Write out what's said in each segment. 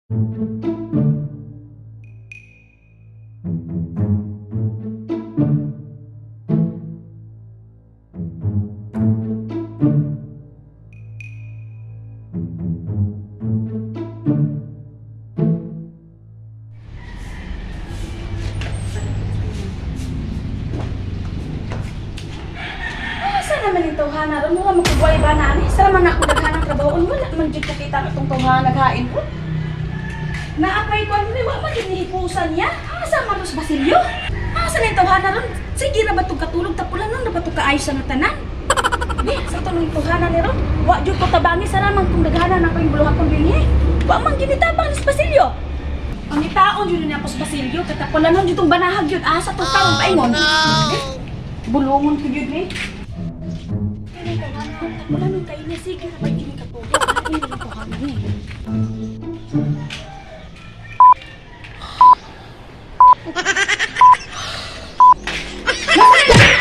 Naman yung tawhana ron, wala magkubuhay ba na ani? Sa man ako naghanang trabaho, wala man dito kita na itong tawhana naghain ko. Naapay ko ano wala man hinihipusan niya. Asa man os Basilio? Asa na yung tawhana ron? Sige na ba itong katulog tapulan nun? Na ba itong kaayos sa tanan? Di, sa itong yung tawhana ni ron? Wa dyan ko tabangi sa ramang kung naghanan ako yung buluhan kong binhi. Wa man ginitabang ni Basilio. Ang itaon yun niya po sa Basilio, katapulan nun dyan banahag yun. Asa itong tarong paingon. Bulungon ko yun eh. Wala nung kayo na sige na ba hindi ka po? Hindi na po kami eh.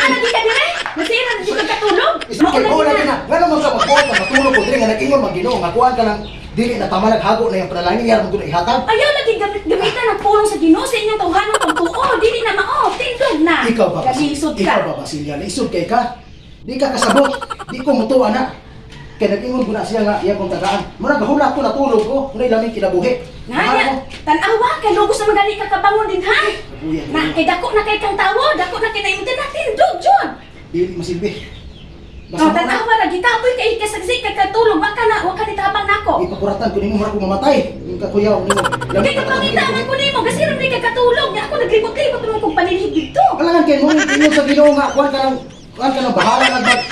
Naging ka din eh? Nasira na di ka katulog? Ismail, wala ka na. Nga naman ka magkuhan na matulog ko diri nga nag-ingon mag-Ginoo nga kuhan ka ng dili na tama naghago na yung panalangin yara mo ko na ihatag. Ayaw lagi gamitan ng pulong sa Ginoo sa inyong tawhanan ng tuo. Dili na mao, tindog na. Ikaw ba? Galisod ka. Ikaw ba, Basilia? Lisod kay ka? Di ka kasabot. Di ko mutuwa na. Kaya nag-ingon ko na siya nga iya kong tagaan. Muna gahula ko natulog ko. Muna ilamig kinabuhi. Nga, tanawa, kay lugos na magali ka kabangon din ha? Na, kay dako na kay kang tawo, dako na kay naimutin natin, dog, John! Dili masilbi. Oh, tanawa na, gitapoy kay kasagsik kay katulog, waka nitabang nako. Ipakuratan ko nimo mura ko mamatay. Yung kakuyaw nimo. Kay kapangitangan ko nimo, kasi rin di ka katulog, nga ako nagribot-ribot naman kong panilhig dito. Alangan kayo mo, ingon sa Ginoo nga, kuhan ka ng bahala nagbag.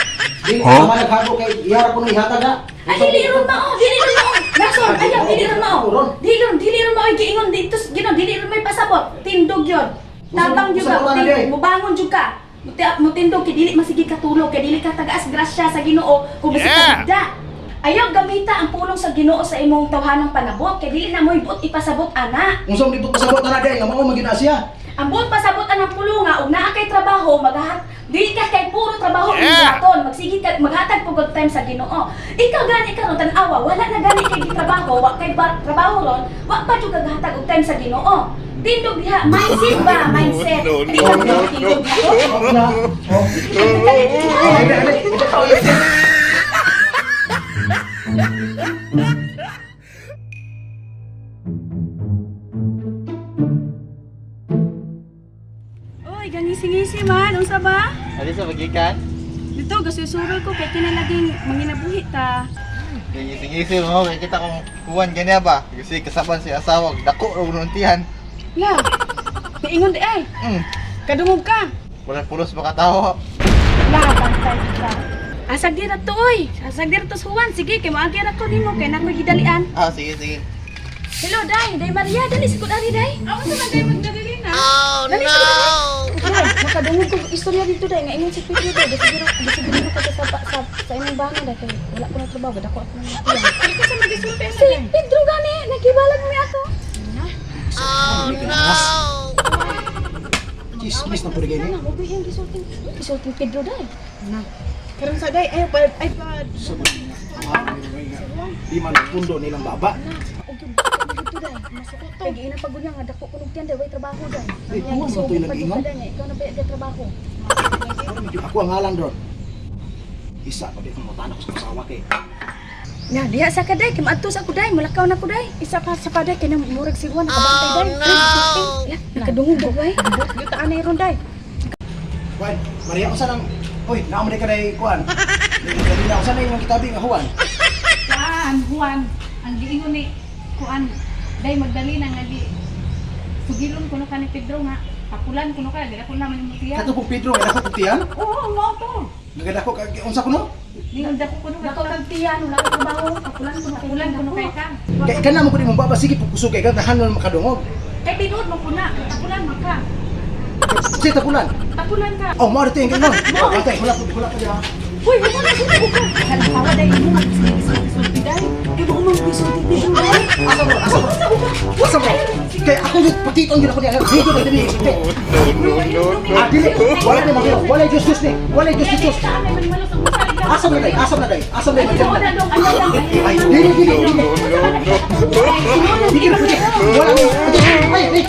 Dili na tama naghago kay iyara ko na ihatag na. Ay, dili ron mao, dili ron mao. Nason, ayaw, dili ron mao. Dili ron mao, giingon dito, gino, dili ron may pasabot. Tindog yun. Tabang yun ka, mubangon yun ka. Mutindog, kay dili masigi katulog, kay dili ka tagaas grasya sa Ginoo, kung basi ka ayaw gamita ang pulong sa Ginoo sa imong tawhanang panabot, kay dili na mo ibot ipasabot ana. Unsang dito pasabot na day, nga mao magina siya. Ang buot pasabot ang pulunga ug naa kay trabaho dili ka kay puro trabaho buhaton, magsige ka maghatag pugod time sa Ginoo. Ikaw gani karon tan-awa, wala na gani kay gitrabaho, wa kay trabaho ron, wa pa jud kaghatag og time sa Ginoo. Tindog diha, mindset ba, mindset. Hindi ka tindog Oy, ganisi-ngisi man, unsa ba? Ali sa magikan? Dito, gasusurol ko kay kinalaging manginabuhi ta. Gising-gising mo, kaya kita kung kuwan ganyan ba? Kasi kasaban si asawa, dako ro nuntihan. La, kaingon di ay. Kadungog ka. Walang pulos makatawa. La, bantay ka. Asag dira to oy. Asag dira to suwan. Sige, kay maagi ra ko nimo kay nakoy gidalian. Sige, sige. Hello, Day. Day Maria, dali sigud ari, Day. Ako sa man Day magdadali na. Dali no. Makadungog ko istorya dito, Day. Nga ingon si Pedro, Day. Siguro ko sa imong bahay, Day. Kay wala ko na trabaho, dako ako nang tiyan. Ano ka sa magisulti sa Si Pedro gani, naghibalag mi ako. Oh no! Chismis na po rin ganyan. Ano, yung gisulting Pedro, Day. Na. Karon sa day ayo iPad. Sabon niya. Di man pundo nilang baba. Kaya giinang pagod niya nga dako kunog tiyan day way trabaho day. Eh, kung ano ito yung nag-ingon? Ikaw na ba trabaho? Ako ang ngalan doon. Isa pa din ang matanak sa kasawa kay. Nga, diha sa kaday, kay maadto sa kuday, mulakaw na kuday. Isa pa sa paday kay murag siguan nakabantay day. Nakadungog day. Yutaan na iron day. Juan, Maria, usan ang... Hoy, nakamali ka na kuhan. Dali na, usan na yung kitabi nga Juan. Juan, ang giingon ni Kuan, day magdali na nga di sugilon kuno ka ni Pedro nga, papulan kuno ka, dili ko naman yung mutiya. Kato po Pedro, nga ako putihan. Oo, mo to. Nagada ko, unsa ko no? Ningon dako kuno Dako ka. kag tiyan, wala ka trabaho, Papulan kuno kay ka. Kaya ka naman ko di mong baba, sige pukusog kay ka, nahanon makadungog. Kay binood mo kuna, papulan man ka. Sige, tapulan. Papulan ka. Oh, mo ito yung ganyan. Batay, wala pa dyan. Uy, mo na sila ko. Halimbawa day mo magsulti day. Kay mo magsulti Pedro day. Asa mo? Kaya ako yung patitong yun ako niya. Video na dili. No. Dili. Wala na magino. Wala yung Diyos ni. Wala yung Diyos. Kami man malos ang musali ka. Asam na day, asam na day, asam na day. Ay, una dong, ano lang. Ay, dili, dili, dili. Dili, dili. Wala mo. Ay, ay.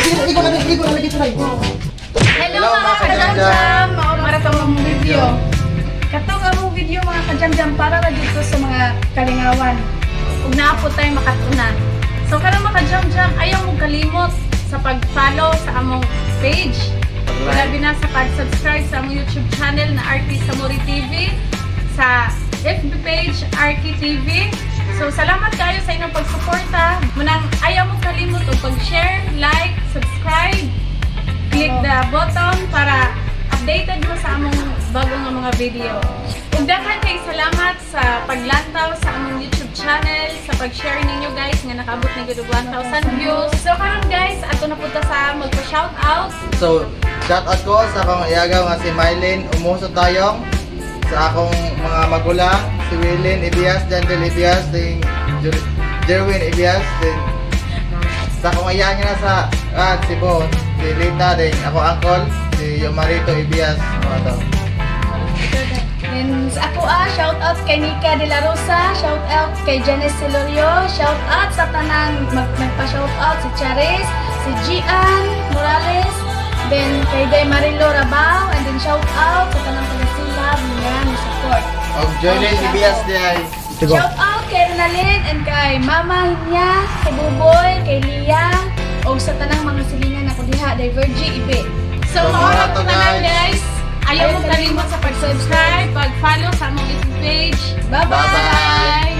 Sige, ikaw na dito na. Hello mga kajamjam! Para sa mga video. Kato nga mong video mga kajamjam para na dito sa mga kalingawan. Kung naapot tayo makatuna. So karang mga kajamjam, ayaw mong kalimot sa pag-follow sa among page. Labi na sa pag-subscribe sa among YouTube channel na Arky Samori TV. Sa FB page, Arky TV. So salamat kayo sa inyong pagsuporta. Munang ayaw mong kalimot o pag-share, like, subscribe. Click the button para updated mo sa among bagong nga mga video. Ug daghan kay salamat sa paglantaw sa among YouTube channel, sa pag-share ninyo guys nga nakaabot na gud og 1,000 views. So karon guys, ato na punta sa magpa-shoutout. So, shout out ko sa akong iyagaw nga si Mylene Umuso Tayong, sa akong mga magulang, si Willen Ibias, Jandel Ibias, din Jerwin Ibias, din sa akong iya niya sa Cebu, si Lita, din ako uncle, si Yomarito Ibias, mga to. And sa ako shout out kay Nika De La Rosa, shout out kay Janice Celorio, shout out sa tanang nagpa-shout out si Charis, si Gian Morales, then kay Day Marilo Rabao, and then shout out sa tanang taga-silab niya ni support. Og Joylin Ibias di ay. Shout out kay Renalyn and kay Mama niya, kay Buboy, kay Lia, o sa tanang mga silingan ako diha, Divergy Ibe. So, So, maura mga to, po na lang guys. guys. Ayaw mo kalimot sa pag-subscribe, pag-follow sa among YouTube page. Bye-bye! Bye-bye!